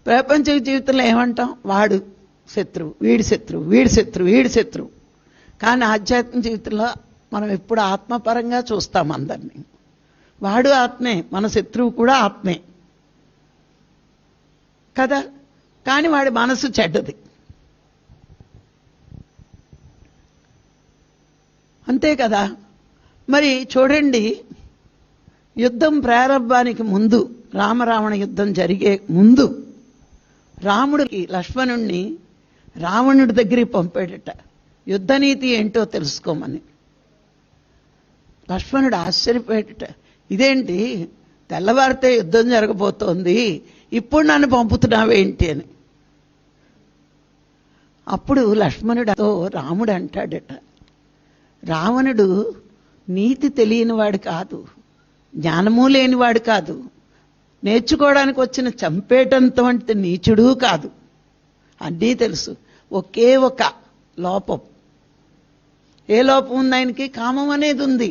ప్రపంచ జీవితంలో ఏమంటాం? వాడు శత్రువు, వీడి శత్రువు, వీడి శత్రువు, వీడి శత్రువు. కానీ ఆధ్యాత్మిక జీవితంలో మనం ఎప్పుడు ఆత్మపరంగా చూస్తాం అందరినీ. వాడు ఆత్మే, మన శత్రువు కూడా ఆత్మే కదా. కానీ వాడి మనసు చెడ్డది. అంతే కదా. మరి చూడండి, యుద్ధం ప్రారంభానికి ముందు, రామరావణ యుద్ధం జరిగే ముందు రాముడికి లక్ష్మణుణ్ణి రావణుడి దగ్గరికి పంపాడట, యుద్ధనీతి ఏంటో తెలుసుకోమని. లక్ష్మణుడు ఆశ్చర్యపోయాడట, ఇదేంటి తెల్లవారితే యుద్ధం జరగబోతోంది, ఇప్పుడు నన్ను పంపుతున్నావేంటి అని. అప్పుడు లక్ష్మణుడితో రాముడు అంటాడట, రావణుడు నీతి తెలియనివాడు కాదు, జ్ఞానము లేనివాడు కాదు, నేర్చుకోవడానికి వచ్చిన చంపేటంత నీచుడు కాదు, అన్నీ తెలుసు. ఒకే ఒక లోపం. ఏ లోపం ఉంది ఆయనకి? కామం అనేది ఉంది.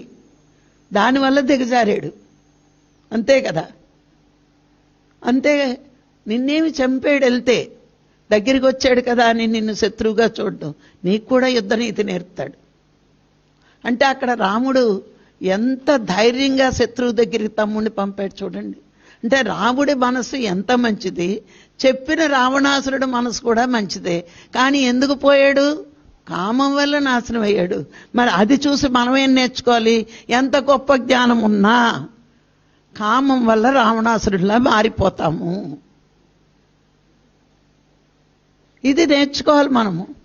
దానివల్ల దిగజారాడు, అంతే కదా. అంతే, నిన్నేమి చంపేడు, వెళ్తే దగ్గరికి వచ్చాడు కదా అని నిన్ను శత్రువుగా చూడడం, నీకు కూడా యుద్ధనీతి నేర్పుతాడు. అంటే అక్కడ రాముడు ఎంత ధైర్యంగా శత్రువు దగ్గరికి తమ్ముడిని పంపాడు చూడండి. అంటే రాముడి మనసు ఎంత మంచిది, చెప్పిన రావణాసురుడు మనసు కూడా మంచిదే. కానీ ఎందుకు పోయాడు? కామం వల్ల నాశనం అయ్యాడు. మరి అది చూసి మనమేం నేర్చుకోవాలి? ఎంత గొప్ప జ్ఞానం ఉన్నా కామం వల్ల రావణాసురుడిలా మారిపోతాము. ఇది నేర్చుకోవాలి మనము.